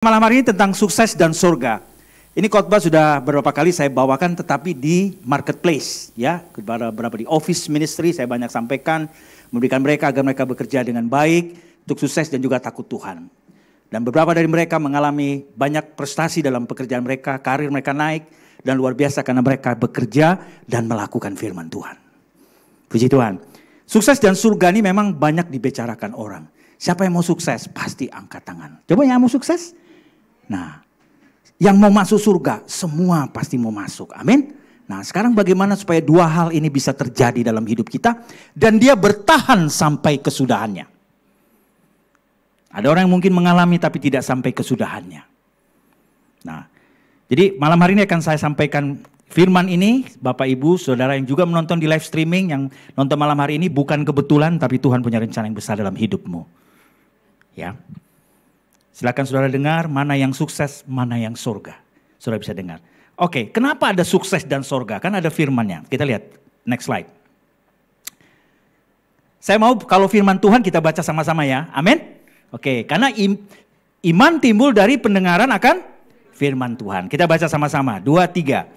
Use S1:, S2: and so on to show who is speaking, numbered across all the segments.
S1: Malam hari ini tentang sukses dan surga. Ini khotbah sudah beberapa kali saya bawakan, tetapi di marketplace, ya, beberapa di office ministry saya banyak sampaikan, memberikan mereka agar mereka bekerja dengan baik untuk sukses dan juga takut Tuhan. Dan beberapa dari mereka mengalami banyak prestasi dalam pekerjaan mereka, karir mereka naik dan luar biasa karena mereka bekerja dan melakukan firman Tuhan. Puji Tuhan. Sukses dan surga ini memang banyak dibicarakan orang. Siapa yang mau sukses? Pasti angkat tangan. Coba yang mau sukses? Nah, yang mau masuk surga, semua pasti mau masuk. Amin. Nah, sekarang bagaimana supaya dua hal ini bisa terjadi dalam hidup kita dan dia bertahan sampai kesudahannya. Ada orang yang mungkin mengalami tapi tidak sampai kesudahannya. Nah, jadi malam hari ini akan saya sampaikan firman ini, Bapak Ibu, Saudara yang juga menonton di live streaming, yang nonton malam hari ini bukan kebetulan, tapi Tuhan punya rencana yang besar dalam hidupmu. Ya. Silakan saudara dengar mana yang sukses, mana yang surga. Saudara bisa dengar. Oke, kenapa ada sukses dan surga? Kan ada firmannya. Kita lihat, next slide. Saya mau kalau firman Tuhan kita baca sama-sama ya. Amin. Oke, karena iman timbul dari pendengaran akan firman Tuhan. Kita baca sama-sama. 2, 3.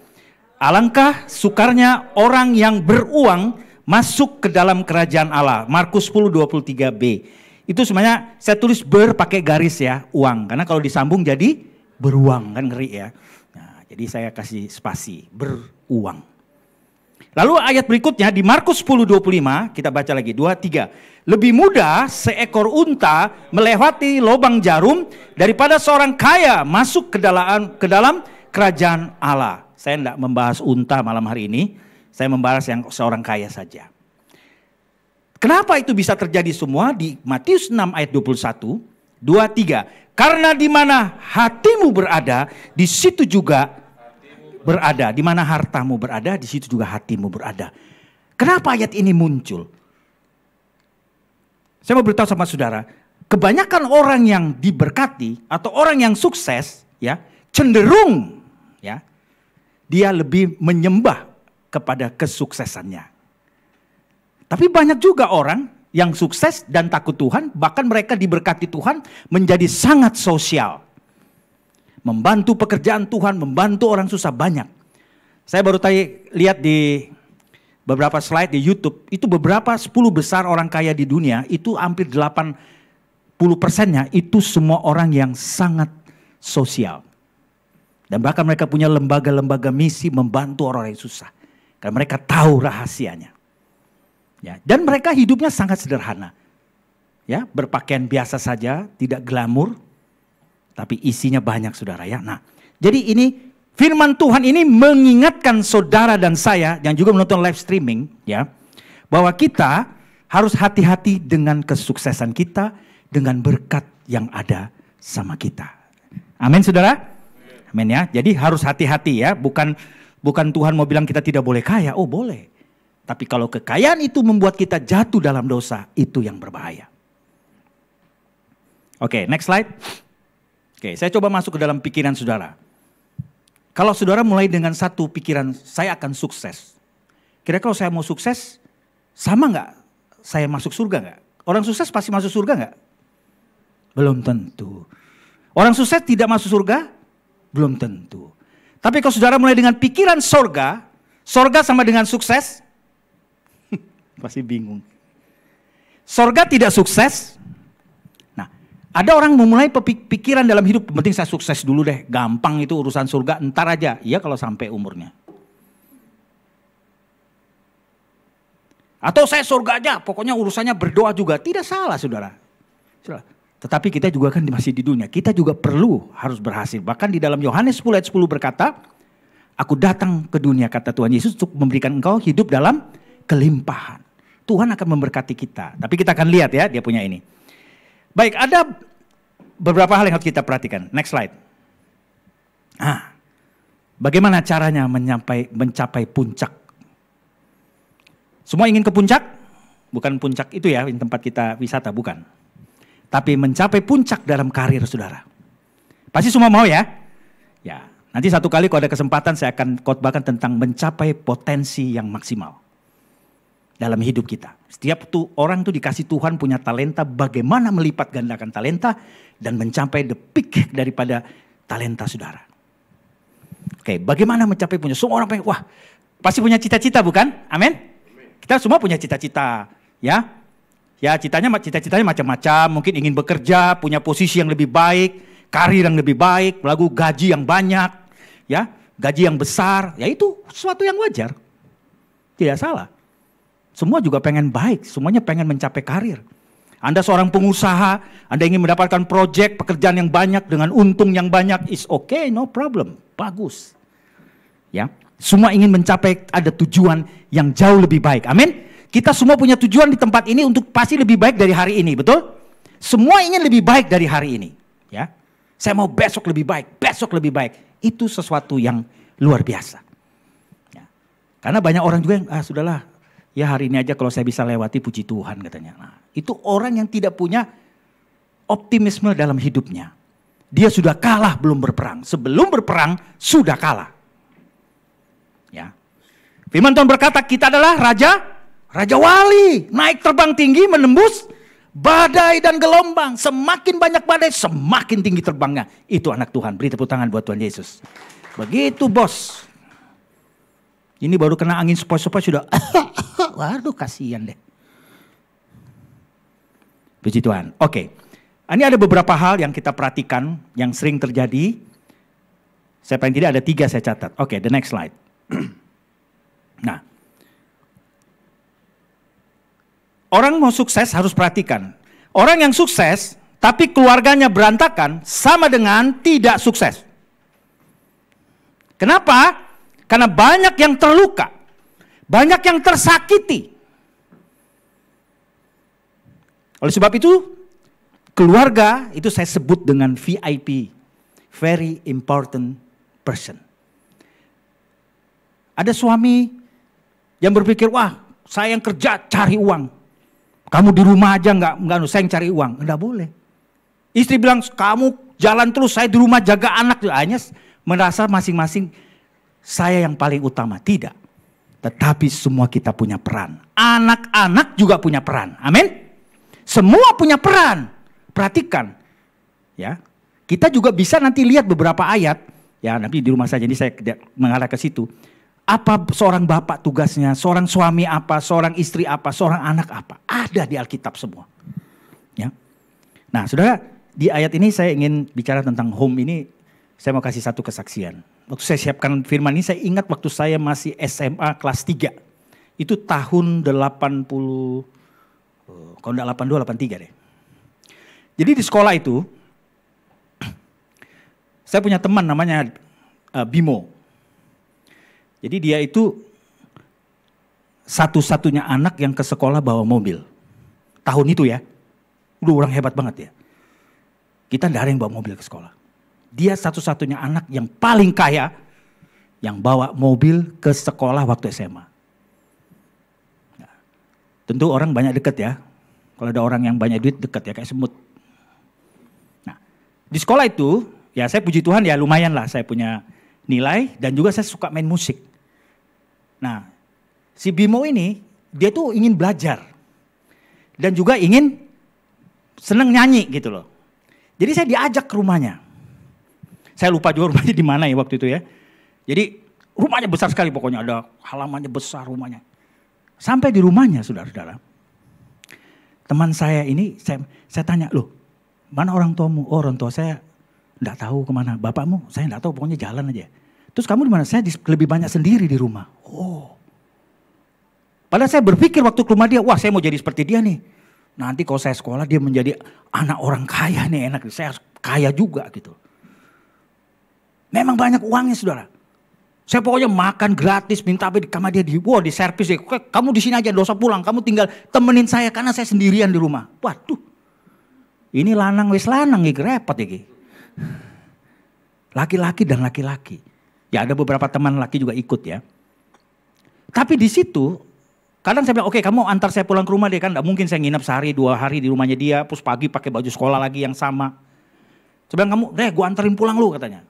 S1: Alangkah sukarnya orang yang beruang masuk ke dalam kerajaan Allah. Markus 10:23b. Itu sebenarnya saya tulis pakai garis ya, uang. Karena kalau disambung jadi beruang, kan ngeri ya. Nah, jadi saya kasih spasi, beruang. Lalu ayat berikutnya di Markus 10:25, kita baca lagi, 2, 3. Lebih mudah seekor unta melewati lubang jarum daripada seorang kaya masuk ke dalam kerajaan Allah. Saya tidak membahas unta malam hari ini, saya membahas yang seorang kaya saja. Kenapa itu bisa terjadi semua? Di Matius 6 ayat 21, 2, 3. Karena di mana hatimu berada, di situ juga berada. Di mana hartamu berada, di situ juga hatimu berada. Kenapa ayat ini muncul? Saya mau beritahu sama saudara, kebanyakan orang yang diberkati atau orang yang sukses, ya, cenderung, ya, dia lebih menyembah kepada kesuksesannya. Tapi banyak juga orang yang sukses dan takut Tuhan, bahkan mereka diberkati Tuhan menjadi sangat sosial. Membantu pekerjaan Tuhan, membantu orang susah banyak. Saya baru tadi lihat di beberapa slide di YouTube, itu beberapa 10 besar orang kaya di dunia, itu hampir 80%-nya itu semua orang yang sangat sosial. Dan bahkan mereka punya lembaga-lembaga misi membantu orang yang susah. Karena mereka tahu rahasianya. Ya, dan mereka hidupnya sangat sederhana. Ya, berpakaian biasa saja, tidak glamor, tapi isinya banyak saudara ya. Nah, jadi ini firman Tuhan ini mengingatkan saudara dan saya yang juga menonton live streaming ya, bahwa kita harus hati-hati dengan kesuksesan kita, dengan berkat yang ada sama kita. Amin saudara? Amin ya. Jadi harus hati-hati ya, bukan Tuhan mau bilang kita tidak boleh kaya, oh boleh. Tapi kalau kekayaan itu membuat kita jatuh dalam dosa, itu yang berbahaya. Oke, next slide. Oke, saya coba masuk ke dalam pikiran saudara. Kalau saudara mulai dengan satu pikiran, saya akan sukses. Kira-kira kalau saya mau sukses, sama nggak saya masuk surga nggak? Orang sukses pasti masuk surga nggak? Belum tentu. Orang sukses tidak masuk surga? Belum tentu. Tapi kalau saudara mulai dengan pikiran surga sama dengan sukses, pasti bingung. Surga tidak sukses. Nah, ada orang memulai pikiran dalam hidup, penting saya sukses dulu deh, gampang itu urusan surga, entar aja. Iya kalau sampai umurnya. Atau saya surga aja, pokoknya urusannya berdoa juga. Tidak salah saudara. Tetapi kita juga kan masih di dunia, kita juga harus berhasil. Bahkan di dalam Yohanes 10 ayat 10 berkata, aku datang ke dunia, kata Tuhan Yesus, untuk memberikan engkau hidup dalam kelimpahan. Tuhan akan memberkati kita. Tapi kita akan lihat ya, dia punya ini. Baik, ada beberapa hal yang harus kita perhatikan. Next slide. Bagaimana caranya mencapai puncak? Semua ingin ke puncak? Bukan puncak itu ya, tempat kita wisata, bukan. Tapi mencapai puncak dalam karir saudara. Pasti semua mau ya? Ya, nanti satu kali kalau ada kesempatan saya akan khotbahkan tentang mencapai potensi yang maksimal. dalam hidup kita. Setiap orang tuh dikasih Tuhan punya talenta, bagaimana melipat gandakan talenta dan mencapai the peak daripada talenta saudara. Oke, bagaimana mencapai punya? Semua orang pengen, wah pasti punya cita-cita bukan? Amin? Kita semua punya cita-cita, ya. Ya cita-citanya macam-macam, mungkin ingin bekerja, punya posisi yang lebih baik, karir yang lebih baik, lalu gaji yang banyak, ya, gaji yang besar, ya itu sesuatu yang wajar. Tidak salah. Semua juga pengen baik, semuanya pengen mencapai karir. Anda seorang pengusaha, Anda ingin mendapatkan proyek, pekerjaan yang banyak dengan untung yang banyak, is okay, no problem, bagus. Ya, semua ingin mencapai ada tujuan yang jauh lebih baik. Amin. Kita semua punya tujuan di tempat ini untuk pasti lebih baik dari hari ini, betul? Semua ingin lebih baik dari hari ini, ya. Saya mau besok lebih baik, besok lebih baik. Itu sesuatu yang luar biasa. Ya. Karena banyak orang juga yang, sudahlah, ya hari ini aja kalau saya bisa lewati puji Tuhan katanya. Nah, itu orang yang tidak punya optimisme dalam hidupnya. Dia sudah kalah belum berperang. Sebelum berperang sudah kalah. Ya. Firman Tuhan berkata kita adalah Raja Wali, naik terbang tinggi menembus badai dan gelombang. Semakin banyak badai, semakin tinggi terbangnya. Itu anak Tuhan. Beri tepuk tangan buat Tuhan Yesus. Begitu bos. Ini baru kena angin sepoi-sepoi sudah. Waduh kasihan deh. Puji Tuhan. Oke. Ini ada beberapa hal yang kita perhatikan yang sering terjadi. Saya paling tidak ada 3 saya catat. Oke, the next slide. Nah. Orang mau sukses harus perhatikan. Orang yang sukses tapi keluarganya berantakan sama dengan tidak sukses. Kenapa? Karena banyak yang terluka. Banyak yang tersakiti. Oleh sebab itu, keluarga itu saya sebut dengan VIP. Very important person. Ada suami yang berpikir, wah saya yang kerja cari uang. Kamu di rumah aja enggak, saya yang cari uang. Enggak boleh. Istri bilang, kamu jalan terus, saya di rumah jaga anak. Hanya merasa masing-masing saya yang paling utama. Tidak. Tetapi semua kita punya peran. Anak-anak juga punya peran. Amin. Semua punya peran. Perhatikan. Ya. Kita juga bisa nanti lihat beberapa ayat. Ya, nanti di rumah saya, jadi saya mengarah ke situ. Apa seorang bapak tugasnya, seorang suami apa, seorang istri apa, seorang anak apa. Ada di Alkitab semua. Ya. Nah saudara, di ayat ini saya ingin bicara tentang home ini. Saya mau kasih satu kesaksian. Waktu saya siapkan firman ini, saya ingat waktu saya masih SMA kelas 3. Itu tahun 80, kalau enggak 82, 83 deh. Jadi di sekolah itu, saya punya teman namanya Bimo. Jadi dia itu satu-satunya anak yang ke sekolah bawa mobil. Tahun itu ya. Udah orang hebat banget ya. Kita enggak ada yang bawa mobil ke sekolah. Dia satu-satunya anak yang paling kaya yang bawa mobil ke sekolah waktu SMA. Nah, tentu orang banyak deket ya. Kalau ada orang yang banyak duit deket ya kayak semut. Nah, di sekolah itu ya saya puji Tuhan ya lumayan lah saya punya nilai dan juga saya suka main musik. Nah, si Bimo ini, dia tuh ingin belajar. Dan juga ingin seneng nyanyi gitu loh. Jadi saya diajak ke rumahnya. Saya lupa juga rumahnya di mana ya waktu itu ya. Jadi rumahnya besar sekali pokoknya, ada halamannya besar rumahnya. Sampai di rumahnya saudara-saudara. Teman saya ini, saya tanya, loh mana orang tuamu? Oh orang tua saya enggak tahu kemana. Bapakmu? Saya enggak tahu, pokoknya jalan aja. Terus kamu di mana? Saya lebih banyak sendiri di rumah. Oh. Padahal saya berpikir waktu ke rumah dia, wah saya mau jadi seperti dia nih. Nanti kalau saya sekolah dia menjadi anak orang kaya nih, enak. Saya kaya juga gitu. Memang banyak uangnya saudara. Saya pokoknya makan gratis, minta apa di kamar dia, di servis deh. Kamu di sini aja, dosa pulang. Kamu tinggal temenin saya karena saya sendirian di rumah. Waduh. Ini lanang wis lanang iki repot iki. Laki-laki dan laki-laki. Ya ada beberapa teman laki juga ikut ya. Tapi di situ, kadang saya bilang, oke kamu antar saya pulang ke rumah deh kan. Gak mungkin saya nginep sehari 2 hari di rumahnya dia. Terus pagi pakai baju sekolah lagi yang sama. Saya bilang, kamu gue anterin pulang lu katanya.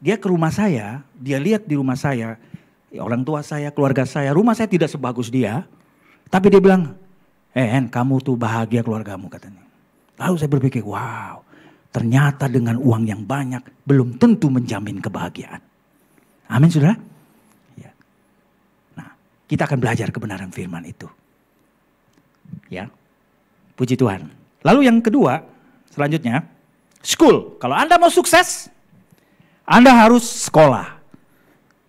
S1: Dia ke rumah saya, dia lihat di rumah saya. Ya, orang tua saya, keluarga saya. Rumah saya tidak sebagus dia. Tapi dia bilang, Hen, kamu tuh bahagia keluargamu katanya. Lalu saya berpikir, wow, ternyata dengan uang yang banyak belum tentu menjamin kebahagiaan. Amin, saudara? Ya. Nah, kita akan belajar kebenaran firman itu. Ya, puji Tuhan. Lalu yang kedua, selanjutnya, school. Kalau Anda mau sukses, Anda harus sekolah.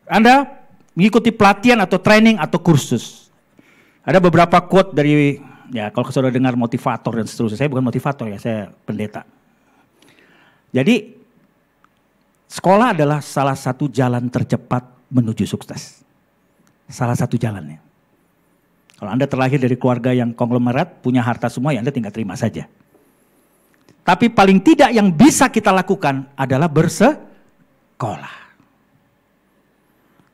S1: Anda mengikuti pelatihan atau training atau kursus. Ada beberapa quote dari, ya kalau saudara dengar motivator dan seterusnya. Saya bukan motivator ya, saya pendeta. Jadi, sekolah adalah salah satu jalan tercepat menuju sukses. Salah satu jalannya. Kalau Anda terlahir dari keluarga yang konglomerat, punya harta semua, ya Anda tinggal terima saja. Tapi paling tidak yang bisa kita lakukan adalah bersekolah.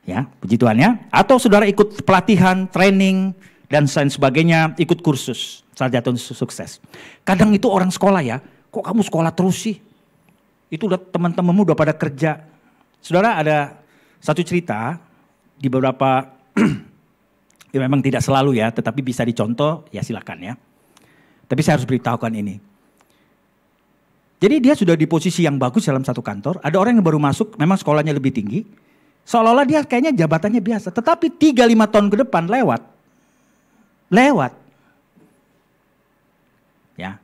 S1: Ya, puji Tuhan ya. Atau saudara ikut pelatihan, training, dan sebagainya, ikut kursus. Salah satu sukses. Kadang itu orang sekolah ya, kok kamu sekolah terus sih? Itu udah teman-temanmu udah pada kerja. Saudara, ada satu cerita di beberapa, ya memang tidak selalu ya, tetapi bisa dicontoh, ya silakan ya. Tapi saya harus beritahukan ini. Jadi dia sudah di posisi yang bagus dalam satu kantor, ada orang yang baru masuk, memang sekolahnya lebih tinggi, seolah-olah dia kayaknya jabatannya biasa, tetapi 3-5 tahun ke depan lewat. Ya,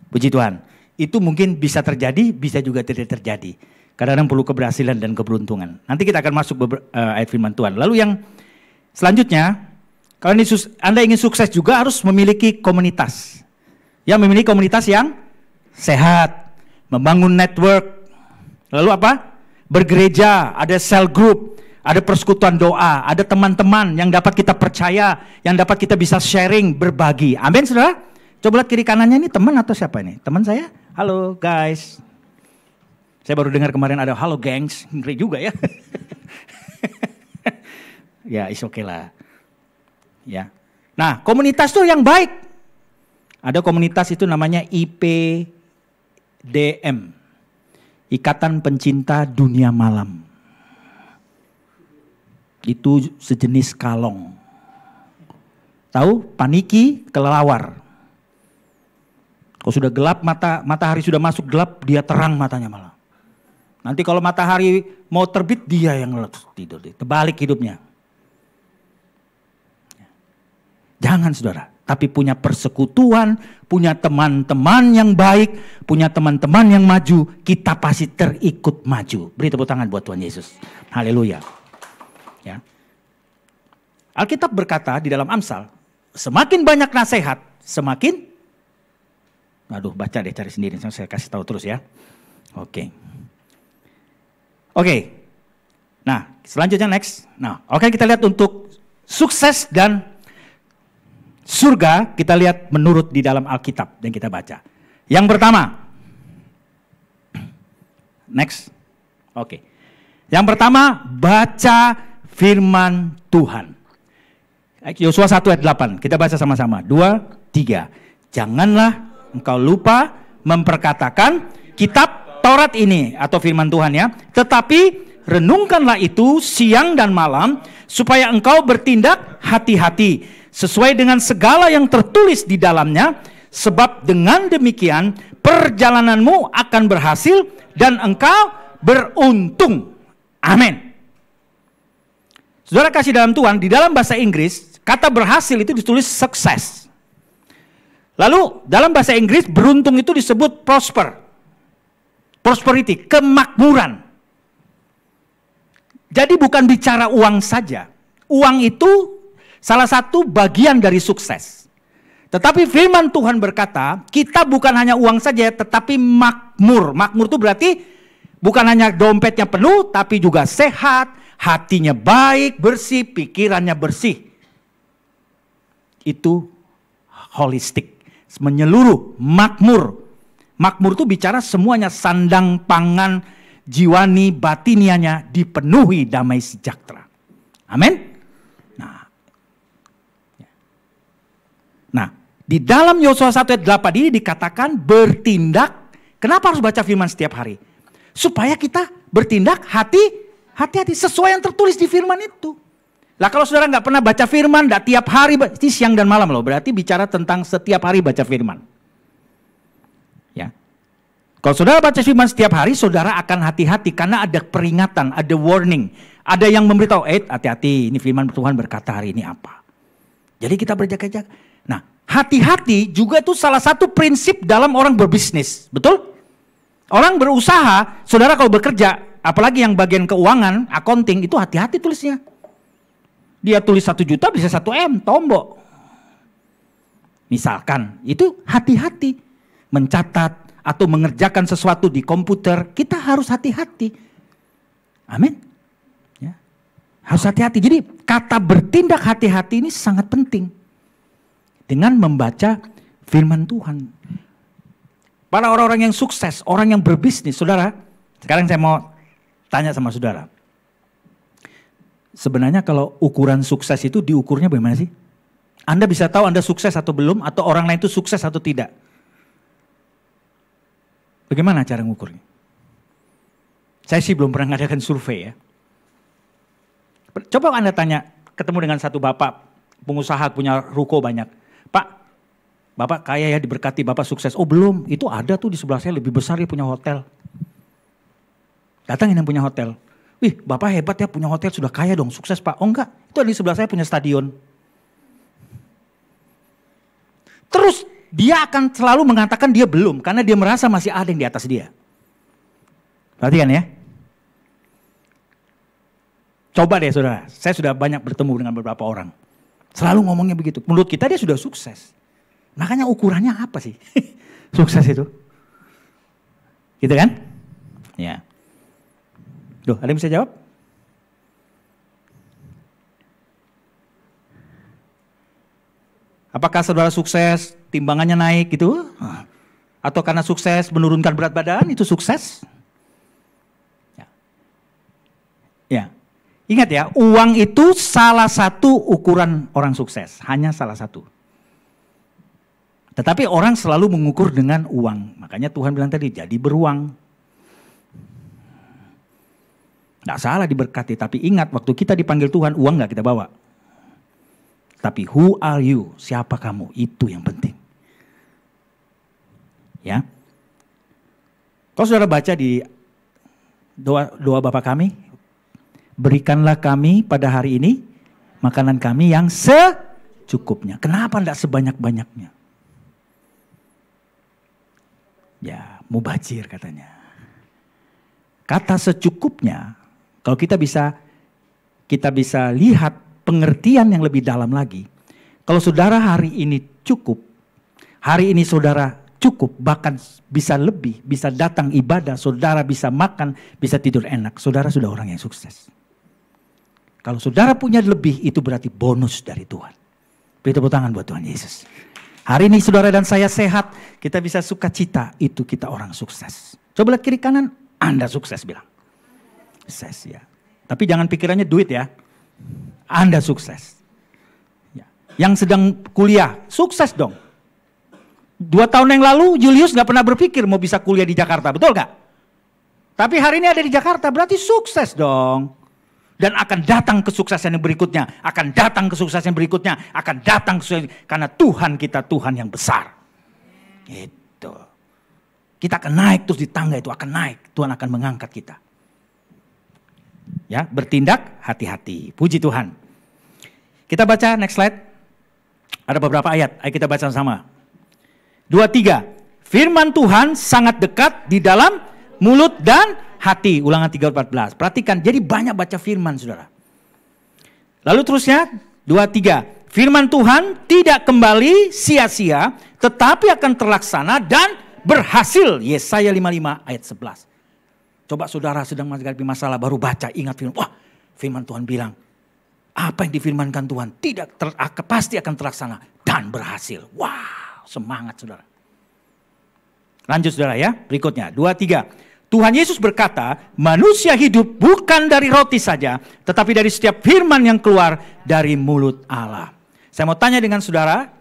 S1: puji Tuhan. Itu mungkin bisa terjadi, bisa juga tidak terjadi. Kadang-kadang perlu keberhasilan dan keberuntungan. Nanti kita akan masuk ayat firman Tuhan. Lalu yang selanjutnya, kalau Anda ingin sukses juga harus memiliki komunitas. Ya, memiliki komunitas yang sehat, membangun network. Lalu apa? Bergereja, ada cell group, ada persekutuan doa, ada teman-teman yang dapat kita percaya, yang dapat kita bisa sharing, berbagi. Amin, saudara? Coba lihat kiri kanannya ini teman atau siapa ini? Teman saya? Halo guys. Saya baru dengar kemarin ada halo gengs, ngeri juga ya. Ya, is okay lah. Ya. Nah, komunitas tuh yang baik. Ada komunitas itu namanya IPDM. Ikatan Pencinta Dunia Malam. Itu sejenis kalong. Tahu? Paniki, kelelawar. Kalau sudah gelap, matahari sudah masuk gelap, dia terang matanya malah. Nanti kalau matahari mau terbit, dia yang tidur. Terbalik hidupnya. Jangan saudara, tapi punya persekutuan, punya teman-teman yang baik, punya teman-teman yang maju, kita pasti terikut maju. Beri tepuk tangan buat Tuhan Yesus. Haleluya. Ya. Alkitab berkata di dalam Amsal, semakin banyak nasihat, semakin, aduh baca deh cari sendiri, saya kasih tahu terus ya. Oke. Nah, selanjutnya next. Nah, oke kita lihat untuk sukses dan surga, kita lihat menurut di dalam Alkitab yang kita baca. Yang pertama, next. Oke. Yang pertama, baca firman Tuhan. Yosua 1 ayat 8, kita baca sama-sama. 2, 3. Janganlah engkau lupa memperkatakan kitab Taurat ini atau firman Tuhan ya. Tetapi renungkanlah itu siang dan malam supaya engkau bertindak hati-hati sesuai dengan segala yang tertulis di dalamnya, sebab dengan demikian perjalananmu akan berhasil dan engkau beruntung. Amin. Saudara kasih dalam Tuhan, di dalam bahasa Inggris kata berhasil itu ditulis sukses. Lalu dalam bahasa Inggris beruntung itu disebut prosperity, kemakmuran. Jadi bukan bicara uang saja. Uang itu salah satu bagian dari sukses. Tetapi firman Tuhan berkata, kita bukan hanya uang saja, tetapi makmur. Makmur itu berarti bukan hanya dompetnya penuh, tapi juga sehat, hatinya baik, bersih, pikirannya bersih. Itu holistik, menyeluruh, makmur. Makmur itu bicara semuanya, sandang, pangan, jiwani, batinianya dipenuhi damai sejahtera. Amin. Nah, di dalam Yosua 1 ayat 8 ini dikatakan bertindak. Kenapa harus baca firman setiap hari? Supaya kita bertindak hati-hati sesuai yang tertulis di firman itu. Lah kalau saudara nggak pernah baca firman, nggak tiap hari, ini siang dan malam loh, berarti bicara tentang setiap hari baca firman. Ya. Kalau saudara baca firman setiap hari, saudara akan hati-hati karena ada peringatan, ada warning, ada yang memberitahu, hati-hati, ini firman Tuhan berkata hari ini apa. Jadi kita berjaga-jaga. Nah, hati-hati juga itu salah satu prinsip dalam orang berbisnis, betul? Orang berusaha, saudara kalau bekerja, apalagi yang bagian keuangan, accounting, itu hati-hati tulisnya. Dia tulis 1 juta bisa 1 M, tombok. Misalkan, itu hati-hati. Mencatat atau mengerjakan sesuatu di komputer, kita harus hati-hati. Amin. Ya. Harus hati-hati. Jadi kata bertindak hati-hati ini sangat penting. Dengan membaca firman Tuhan. Para orang-orang yang sukses, orang yang berbisnis, saudara. Sekarang saya mau tanya sama saudara. Sebenarnya kalau ukuran sukses itu diukurnya bagaimana sih? Anda bisa tahu Anda sukses atau belum, atau orang lain itu sukses atau tidak. Bagaimana cara mengukurnya? Saya sih belum pernah ngadakan survei ya. Coba Anda tanya, ketemu dengan satu bapak, pengusaha punya ruko banyak. Pak, bapak kaya ya, diberkati, bapak sukses. Oh belum, itu ada tuh di sebelah saya lebih besar, dia punya hotel. Datangin yang punya hotel. Wih, bapak hebat ya, punya hotel, sudah kaya dong, sukses pak. Oh enggak, itu di sebelah saya punya stadion. Terus dia akan selalu mengatakan dia belum, karena dia merasa masih ada yang di atas dia. Perhatikan ya. Coba deh saudara, saya sudah banyak bertemu dengan beberapa orang. Selalu ngomongnya begitu, menurut kita dia sudah sukses. Makanya ukurannya apa sih? Sukses itu. Gitu kan? Ya. Duh, ada yang bisa jawab? Apakah saudara sukses, timbangannya naik gitu? Atau karena sukses menurunkan berat badan, itu sukses? Ya. Ya. Ingat ya, uang itu salah satu ukuran orang sukses. Hanya salah satu. Tetapi orang selalu mengukur dengan uang. Makanya Tuhan bilang tadi, jadi beruang. Nggak salah diberkati, tapi ingat waktu kita dipanggil Tuhan, uang nggak kita bawa. Tapi who are you? Siapa kamu? Itu yang penting. Ya. Kalau saudara baca di doa Bapa kami, berikanlah kami pada hari ini makanan kami yang secukupnya. Kenapa enggak sebanyak-banyaknya? Ya, mubazir katanya. Kata secukupnya, kalau kita bisa lihat pengertian yang lebih dalam lagi. Kalau saudara hari ini cukup, hari ini saudara cukup, bahkan bisa lebih, bisa datang ibadah, saudara bisa makan, bisa tidur enak, saudara sudah orang yang sukses. Kalau saudara punya lebih, itu berarti bonus dari Tuhan. Beri tepuk tangan buat Tuhan Yesus. Hari ini saudara dan saya sehat, kita bisa sukacita, itu kita orang sukses. Coba lihat kiri kanan, Anda sukses bilang. Sukses ya. Tapi jangan pikirannya duit ya. Anda sukses. Ya. Yang sedang kuliah, sukses dong. 2 tahun yang lalu Julius gak pernah berpikir mau bisa kuliah di Jakarta, betul gak? Tapi hari ini ada di Jakarta, berarti sukses dong. Dan akan datang kesuksesan yang berikutnya, akan datang kesuksesan yang berikutnya, akan datang kesuksesan, karena Tuhan kita Tuhan yang besar. Gitu. Kita akan naik terus di tangga itu, akan naik. Tuhan akan mengangkat kita. Ya, bertindak hati-hati. Puji Tuhan. Kita baca next slide. Ada beberapa ayat, ayo kita baca sama. 2-3. Firman Tuhan sangat dekat di dalam mulut dan hati. Ulangan 3:14. Perhatikan, jadi banyak baca firman saudara. Lalu terusnya 2-3. Firman Tuhan tidak kembali sia-sia, tetapi akan terlaksana dan berhasil. Yesaya 55 ayat 11. Coba saudara sedang menghadapi masalah, baru baca, ingat firman. Wah, firman Tuhan bilang, apa yang difirmankan Tuhan pasti akan terlaksana dan berhasil. Wow, semangat saudara. Lanjut saudara ya, berikutnya 2-3. Tuhan Yesus berkata, manusia hidup bukan dari roti saja, tetapi dari setiap firman yang keluar dari mulut Allah. Saya mau tanya dengan saudara,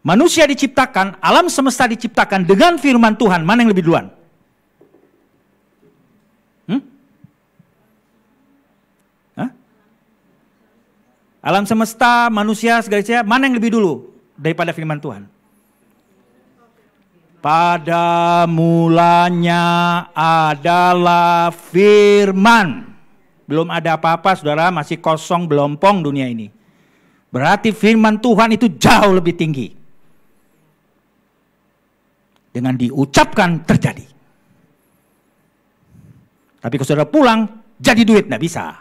S1: manusia diciptakan, alam semesta diciptakan dengan firman Tuhan, mana yang lebih duluan? Alam semesta, manusia, segala sesuatu, mana yang lebih dulu daripada firman Tuhan? Pada mulanya adalah firman. Belum ada apa-apa saudara, masih kosong belompong dunia ini. Berarti firman Tuhan itu jauh lebih tinggi. Dengan diucapkan terjadi. Tapi kalau saudara pulang, jadi duit, nggak bisa.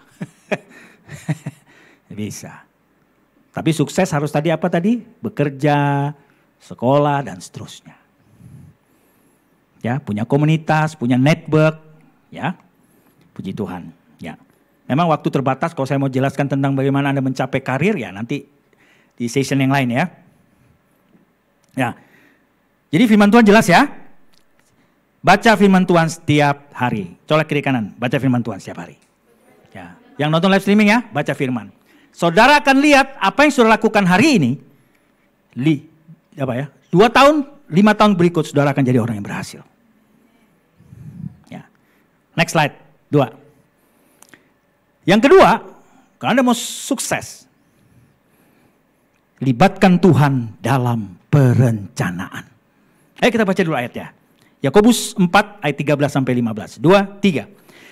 S1: Bisa. Tapi sukses harus tadi apa tadi? Bekerja, sekolah, dan seterusnya. Ya, punya komunitas, punya network, ya. Puji Tuhan, ya. Memang waktu terbatas kalau saya mau jelaskan tentang bagaimana Anda mencapai karir, ya nanti di session yang lain ya. Ya. Jadi firman Tuhan jelas ya. Baca firman Tuhan setiap hari. Colek kiri kanan, baca firman Tuhan setiap hari. Ya. Yang nonton live streaming ya, baca firman. Saudara akan lihat apa yang saudara lakukan hari ini. 2 tahun, 5 tahun berikut saudara akan jadi orang yang berhasil. Ya. Next slide, 2. Yang kedua, kalau Anda mau sukses, libatkan Tuhan dalam perencanaan. Ayo kita baca dulu ayatnya. Yakobus 4 ayat 13 sampai 15. 2, 3.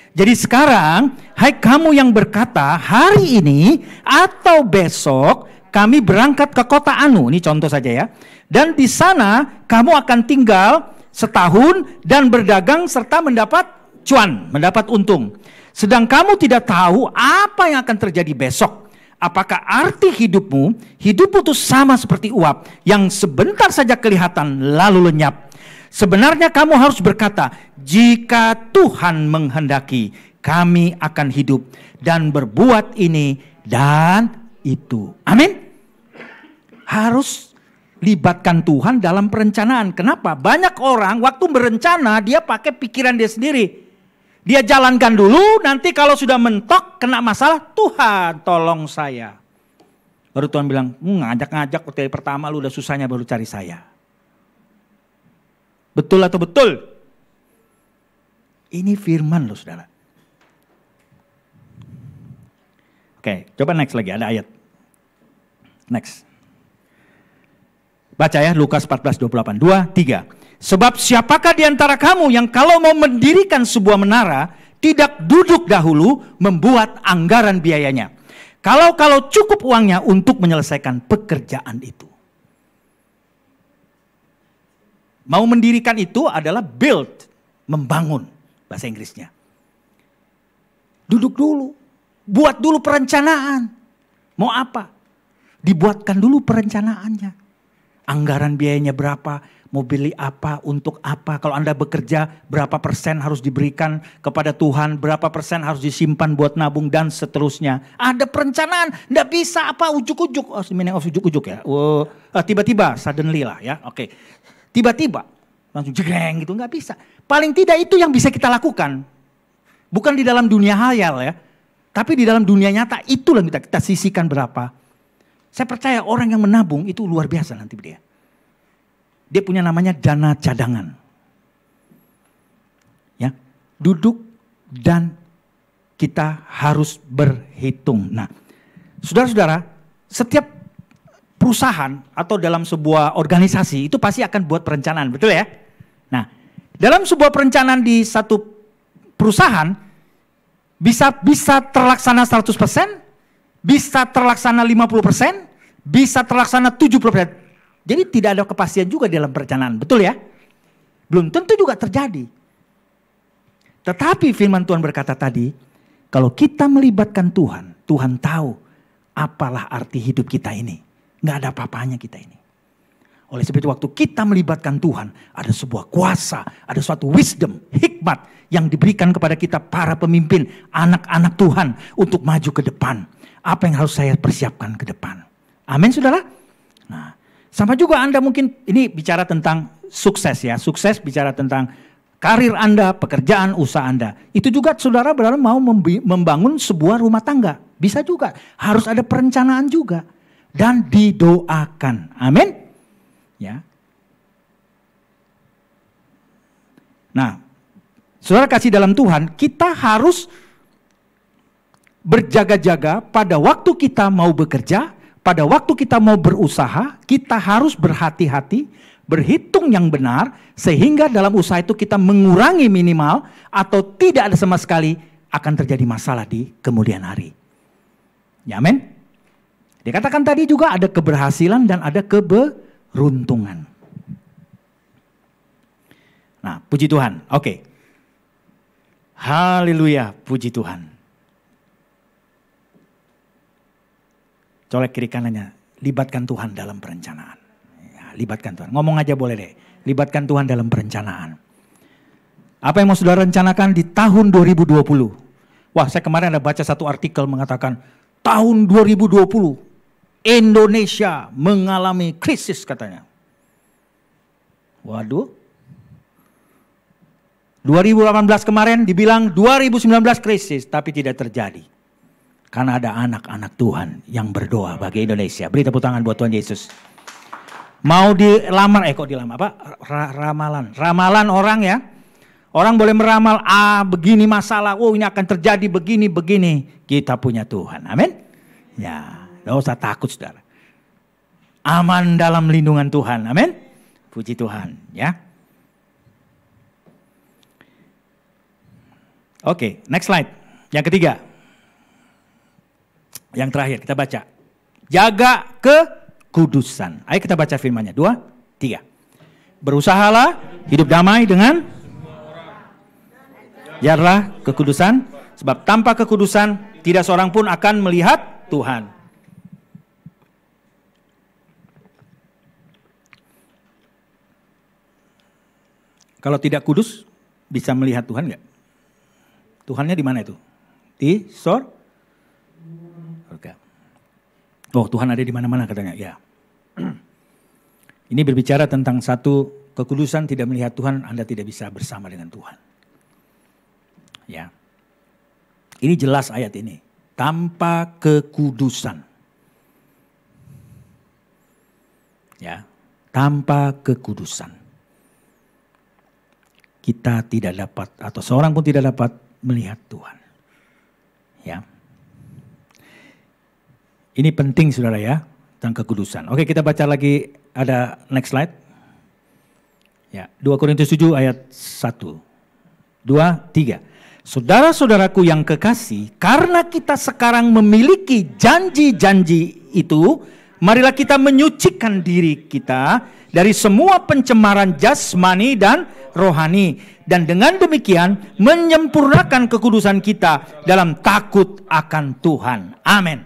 S1: Jadi sekarang, hai kamu yang berkata, hari ini atau besok kami berangkat ke kota Anu. Ini contoh saja ya. Dan di sana kamu akan tinggal setahun dan berdagang serta mendapat cuan, mendapat untung. Sedang kamu tidak tahu apa yang akan terjadi besok. Apakah arti hidupmu itu sama seperti uap yang sebentar saja kelihatan lalu lenyap. Sebenarnya kamu harus berkata, jika Tuhan menghendaki, kami akan hidup dan berbuat ini dan itu. Amin. Harus libatkan Tuhan dalam perencanaan. Kenapa? Banyak orang waktu berencana dia pakai pikiran dia sendiri. Dia jalankan dulu, nanti kalau sudah mentok, kena masalah, Tuhan tolong saya. Baru Tuhan bilang, ngajak-ngajak dari pertama lu udah susahnya baru cari saya. Betul atau betul? Ini firman loh saudara. Oke, coba next lagi, ada ayat. Next. Baca ya, Lukas 14:28. 2, 3. Sebab siapakah di antara kamu yang kalau mau mendirikan sebuah menara, tidak duduk dahulu membuat anggaran biayanya. Kalau cukup uangnya untuk menyelesaikan pekerjaan itu. Mau mendirikan itu adalah build, membangun bahasa Inggrisnya. Duduk dulu, buat dulu perencanaan. Mau apa? Dibuatkan dulu perencanaannya. Anggaran biayanya berapa, mau beli apa, untuk apa. Kalau Anda bekerja, berapa persen harus diberikan kepada Tuhan, berapa persen harus disimpan buat nabung, dan seterusnya. Ada perencanaan, tidak bisa apa ujuk-ujuk. Oh, meaning of ujuk-ujuk ya. Tiba-tiba, suddenly lah ya. Oke. Tiba-tiba, langsung jegreng gitu, nggak bisa. Paling tidak itu yang bisa kita lakukan. Bukan di dalam dunia hayal ya. Tapi di dalam dunia nyata, itulah yang kita sisihkan berapa. Saya percaya orang yang menabung itu luar biasa nanti dia. Dia punya namanya dana cadangan. Ya, duduk dan kita harus berhitung. Nah, saudara-saudara, setiap perusahaan atau dalam sebuah organisasi itu pasti akan buat perencanaan, betul ya? Nah, dalam sebuah perencanaan di satu perusahaan bisa terlaksana 100%, bisa terlaksana 50%, bisa terlaksana 70%. Jadi tidak ada kepastian juga dalam perencanaan, betul ya? Belum tentu juga terjadi. Tetapi firman Tuhan berkata tadi, kalau kita melibatkan Tuhan, Tuhan tahu apalah arti hidup kita ini. Nggak ada apa-apanya kita ini. Oleh sebab itu waktu kita melibatkan Tuhan, ada sebuah kuasa, ada suatu wisdom, hikmat yang diberikan kepada kita para pemimpin, anak-anak Tuhan untuk maju ke depan. Apa yang harus saya persiapkan ke depan? Amin saudara? Nah, sama juga Anda mungkin, ini bicara tentang sukses ya. Sukses bicara tentang karir Anda, pekerjaan, usaha Anda. Itu juga saudara berarti mau membangun sebuah rumah tangga. Bisa juga, harus ada perencanaan juga. Dan didoakan. Amin. Ya. Nah, saudara kasih dalam Tuhan, kita harus berjaga-jaga pada waktu kita mau bekerja, pada waktu kita mau berusaha, kita harus berhati-hati, berhitung yang benar, sehingga dalam usaha itu kita mengurangi minimal atau tidak ada sama sekali akan terjadi masalah di kemudian hari. Ya, amin. Dikatakan tadi juga ada keberhasilan dan ada keberuntungan. Nah, puji Tuhan. Oke. Haleluya, puji Tuhan. Colek kiri kanannya, libatkan Tuhan dalam perencanaan. Ya, libatkan Tuhan. Ngomong aja boleh deh. Libatkan Tuhan dalam perencanaan. Apa yang mau saudara rencanakan di tahun 2020? Wah, saya kemarin ada baca satu artikel mengatakan tahun 2020 Indonesia mengalami krisis katanya. Waduh. 2018 kemarin dibilang 2019 krisis, tapi tidak terjadi. Karena ada anak-anak Tuhan yang berdoa bagi Indonesia. Beri tepuk tangan buat Tuhan Yesus. Mau dilamar, ramalan orang ya. Orang boleh meramal, begini masalah, ini akan terjadi begini. Kita punya Tuhan, amin. Ya, tidak usah takut saudara. Aman dalam lindungan Tuhan, amin. Puji Tuhan, ya. Oke, next slide. Yang ketiga. Yang terakhir kita baca. Jaga kekudusan. Ayo kita baca firman-Nya. 2, 3. Berusahalah hidup damai dengan jaga kekudusan. Sebab tanpa kekudusan tidak seorang pun akan melihat Tuhan. Kalau tidak kudus bisa melihat Tuhan enggak? Tuhannya di mana itu? Di surga. Oh, Tuhan ada di mana-mana katanya. Ya. Ini berbicara tentang satu kekudusan, tidak melihat Tuhan, Anda tidak bisa bersama dengan Tuhan. Ya. Ini jelas ayat ini. Tanpa kekudusan. Ya. Tanpa kekudusan. Kita tidak dapat, atau seorang pun tidak dapat melihat Tuhan. Ya. Ini penting saudara ya, tentang kekudusan. Oke, kita baca lagi, ada next slide. Ya, 2 Korintus 7 ayat 1. 2, 3. Saudara-saudaraku yang kekasih, karena kita sekarang memiliki janji-janji itu, marilah kita menyucikan diri kita dari semua pencemaran jasmani dan rohani. Dan dengan demikian menyempurnakan kekudusan kita dalam takut akan Tuhan. Amin.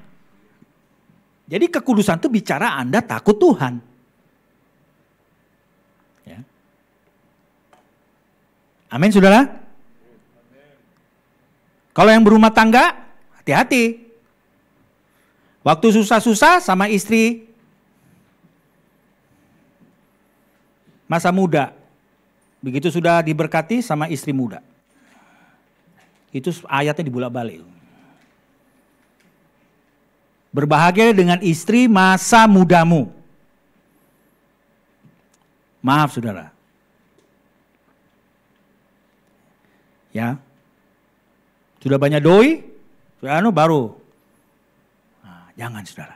S1: Jadi kekudusan itu bicara Anda takut Tuhan. Ya. Amin saudara. Kalau yang berumah tangga, hati-hati. Waktu susah-susah sama istri, masa muda. Begitu sudah diberkati sama istri muda. Itu ayatnya dibolak-balik. Berbahagia dengan istri masa mudamu. Maaf saudara. Ya. Sudah banyak doi, sudah baru. Nah, jangan saudara.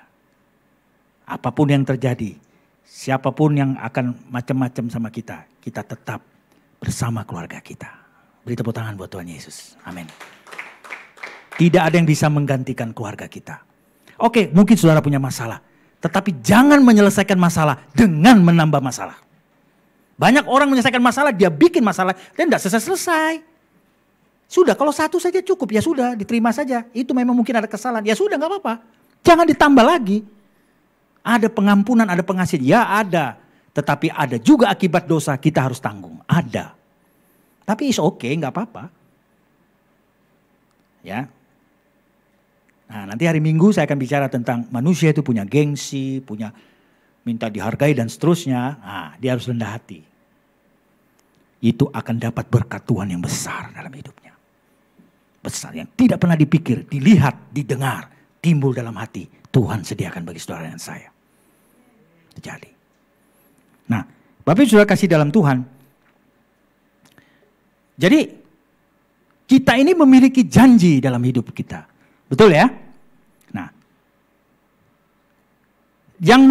S1: Apapun yang terjadi, siapapun yang akan macam-macam sama kita, kita tetap bersama keluarga kita. Beri tepuk tangan buat Tuhan Yesus. Amin. Tidak ada yang bisa menggantikan keluarga kita. Oke, mungkin saudara punya masalah. Tetapi jangan menyelesaikan masalah dengan menambah masalah. Banyak orang menyelesaikan masalah, dia bikin masalah dan tidak selesai-selesai. Sudah, kalau satu saja cukup, ya sudah, diterima saja. Itu memang mungkin ada kesalahan, ya sudah gak apa-apa. Jangan ditambah lagi. Ada pengampunan, ada pengasihan, ya ada. Tetapi ada juga akibat dosa kita harus tanggung, ada. Tapi is okay, gak apa-apa. Ya. Nah, nanti hari Minggu saya akan bicara tentang manusia itu punya gengsi, punya minta dihargai dan seterusnya. Nah, dia harus rendah hati. Itu akan dapat berkat Tuhan yang besar dalam hidupnya. Besar, yang tidak pernah dipikir, dilihat, didengar, timbul dalam hati. Tuhan sediakan bagi saudara dan saya. Terjadi. Nah, Bapak Ibu Saudara kasih dalam Tuhan. Jadi, kita ini memiliki janji dalam hidup kita. Betul ya? Nah, yang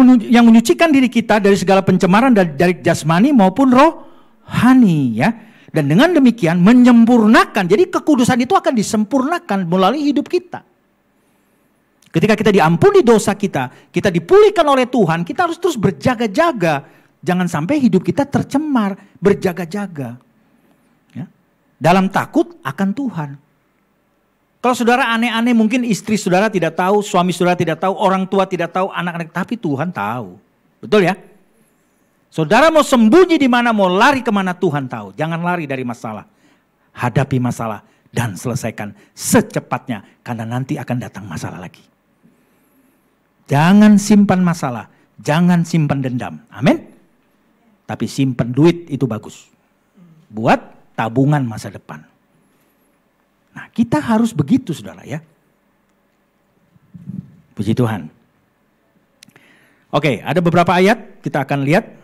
S1: menyucikan diri kita dari segala pencemaran dari jasmani maupun rohani ya. Dan dengan demikian menyempurnakan. Jadi kekudusan itu akan disempurnakan melalui hidup kita. Ketika kita diampuni dosa kita dipulihkan oleh Tuhan, kita harus terus berjaga-jaga. Jangan sampai hidup kita tercemar, berjaga-jaga. Ya. Dalam takut akan Tuhan. Kalau saudara aneh-aneh, mungkin istri saudara tidak tahu, suami saudara tidak tahu, orang tua tidak tahu, anak-anak, tapi Tuhan tahu. Betul ya? Saudara mau sembunyi di mana, mau lari kemana, Tuhan tahu. Jangan lari dari masalah. Hadapi masalah dan selesaikan secepatnya. Karena nanti akan datang masalah lagi. Jangan simpan masalah. Jangan simpan dendam. Amin. Tapi simpan duit itu bagus. Buat tabungan masa depan. Nah, kita harus begitu saudara ya. Puji Tuhan. Oke, ada beberapa ayat kita akan lihat.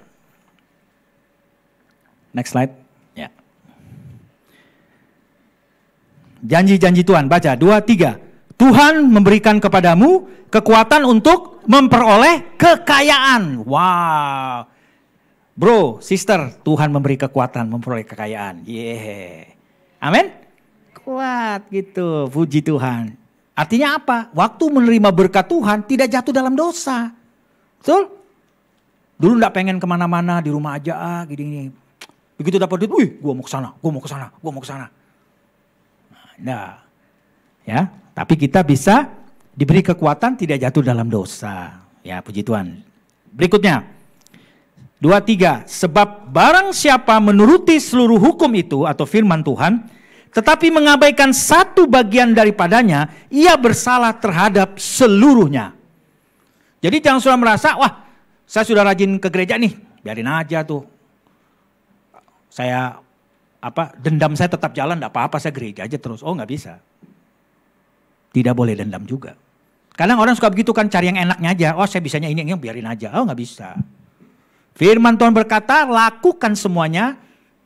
S1: Next slide. Ya. Janji-janji Tuhan, baca 2-3. Tuhan memberikan kepadamu kekuatan untuk memperoleh kekayaan. Wow. Bro, sister, Tuhan memberi kekuatan memperoleh kekayaan. Yeah. Amin. Kuat gitu, puji Tuhan. Artinya apa? Waktu menerima berkat Tuhan tidak jatuh dalam dosa. Betul? Dulu enggak pengen kemana-mana, di rumah aja gini-gini. Begitu dapat duit, wih gue mau ke sana, gue mau ke sana, gue mau ke sana. Nah, ya, tapi kita bisa diberi kekuatan tidak jatuh dalam dosa. Ya, puji Tuhan. Berikutnya, 2-3. Sebab barang siapa menuruti seluruh hukum itu atau firman Tuhan, tetapi mengabaikan satu bagian daripadanya, ia bersalah terhadap seluruhnya. Jadi jangan sudah merasa, wah saya sudah rajin ke gereja nih, biarin aja tuh. Saya dendam saya tetap jalan, enggak apa-apa, saya gereja aja terus. Oh, nggak bisa. Tidak boleh dendam juga. Kadang orang suka begitu kan, cari yang enaknya aja. Oh, saya bisanya ini, biarin aja. Oh, nggak bisa. Firman Tuhan berkata, lakukan semuanya.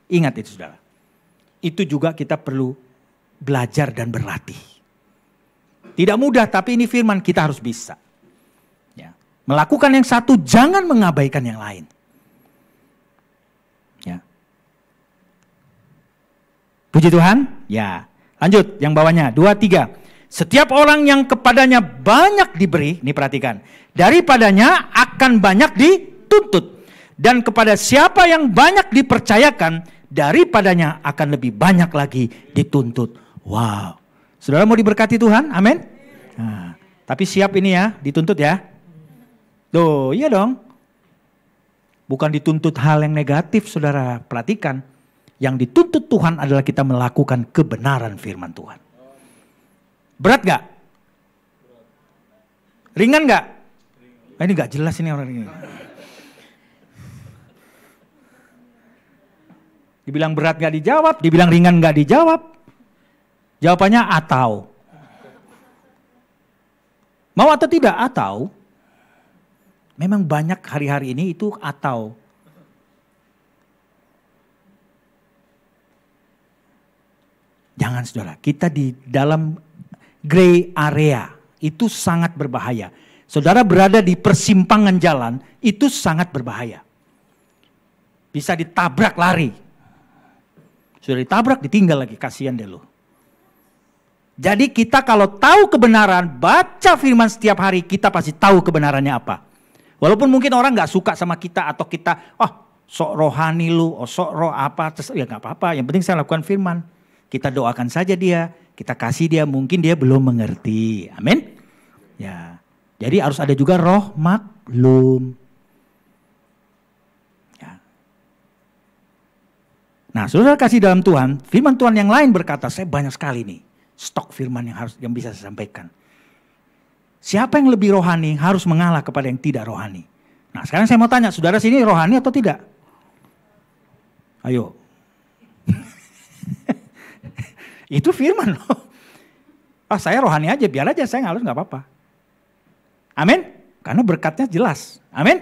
S1: Ingat itu saudara. Itu juga kita perlu belajar dan berlatih. Tidak mudah, tapi ini firman kita harus bisa. Ya. Melakukan yang satu, jangan mengabaikan yang lain. Ya. Puji Tuhan. Ya. Lanjut yang bawahnya 2-3. Setiap orang yang kepadanya banyak diberi, ini perhatikan, daripadanya akan banyak dituntut. Dan kepada siapa yang banyak dipercayakan, daripadanya akan lebih banyak lagi dituntut. Wow. Saudara mau diberkati Tuhan? Amin. Nah, tapi siap ini ya, dituntut ya. Tuh, iya dong. Bukan dituntut hal yang negatif, saudara. Perhatikan. Yang dituntut Tuhan adalah kita melakukan kebenaran firman Tuhan. Berat gak? Ringan gak? Ini gak jelas ini orang ini. Dibilang berat gak dijawab, dibilang ringan gak dijawab. Jawabannya atau. Mau atau tidak? Atau. Memang banyak hari-hari ini itu atau. Jangan saudara, kita di dalam gray area itu sangat berbahaya. Saudara berada di persimpangan jalan itu sangat berbahaya. Bisa ditabrak lari. Sudah ditabrak ditinggal lagi, kasihan deh lo. Jadi kita kalau tahu kebenaran, baca firman setiap hari, kita pasti tahu kebenarannya apa. Walaupun mungkin orang gak suka sama kita atau kita, sok rohani lu, sok roh apa, ya gak apa-apa. Yang penting saya lakukan firman. Kita doakan saja dia, kita kasih dia, mungkin dia belum mengerti. Amin. Ya. Jadi harus ada juga roh maklum. Ya. Nah, saudara kasih dalam Tuhan, firman Tuhan yang lain berkata, saya banyak sekali nih stok firman yang bisa saya sampaikan. Siapa yang lebih rohani harus mengalah kepada yang tidak rohani. Nah, sekarang saya mau tanya, saudara sini rohani atau tidak? Ayo. Itu firman loh. Saya rohani aja, biar aja saya ngalus gak apa-apa. Amin. Karena berkatnya jelas. Amin.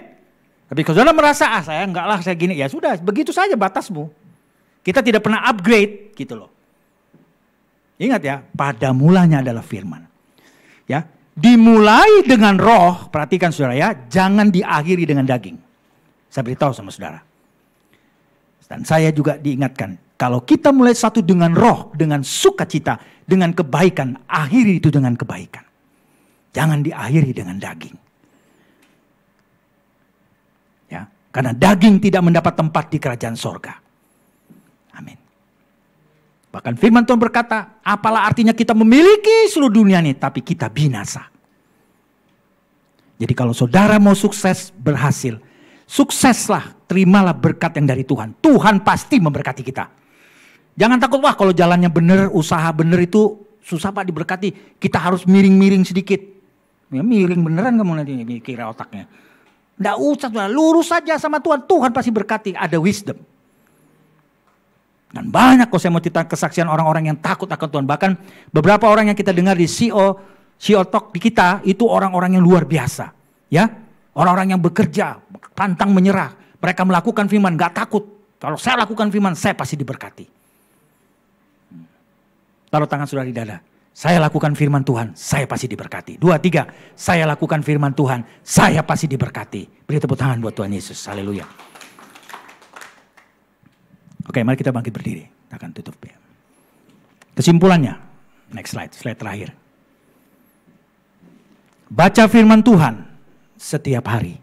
S1: Tapi kalau saudara merasa, saya enggak lah, saya gini. Ya sudah, begitu saja batasmu. Kita tidak pernah upgrade gitu loh. Ingat ya, pada mulanya adalah firman. Ya, dimulai dengan roh, perhatikan saudara ya, jangan diakhiri dengan daging. Saya beritahu sama saudara. Dan saya juga diingatkan, kalau kita mulai satu dengan roh, dengan sukacita, dengan kebaikan, akhiri itu dengan kebaikan. Jangan diakhiri dengan daging. Ya, karena daging tidak mendapat tempat di kerajaan sorga. Amin. Bahkan firman Tuhan berkata, apalah artinya kita memiliki seluruh dunia ini, tapi kita binasa. Jadi kalau saudara mau sukses, berhasil, sukseslah, terimalah berkat yang dari Tuhan. Tuhan pasti memberkati kita. Jangan takut, wah kalau jalannya benar, usaha benar itu susah Pak diberkati. Kita harus miring-miring sedikit. Ya, miring beneran kamu nanti kira otaknya. Nggak usah, lurus saja sama Tuhan. Tuhan pasti berkati, ada wisdom. Dan banyak kok saya mau cerita kesaksian orang-orang yang takut akan Tuhan. Bahkan beberapa orang yang kita dengar di CEO Talk di kita, itu orang-orang yang luar biasa. Ya, orang-orang yang bekerja, pantang menyerah. Mereka melakukan firman, gak takut. Kalau saya lakukan firman, saya pasti diberkati. Taruh tangan saudara di dada. Saya lakukan firman Tuhan, saya pasti diberkati. 2, 3, saya lakukan firman Tuhan, saya pasti diberkati. Beri tepuk tangan buat Tuhan Yesus. Haleluya. Oke, mari kita bangkit berdiri. Kita akan tutup ya. Kesimpulannya, next slide terakhir. Baca firman Tuhan setiap hari.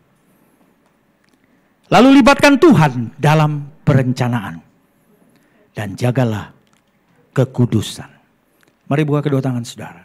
S1: Lalu libatkan Tuhan dalam perencanaan. Dan jagalah kekudusan. Mari buka kedua tangan saudara.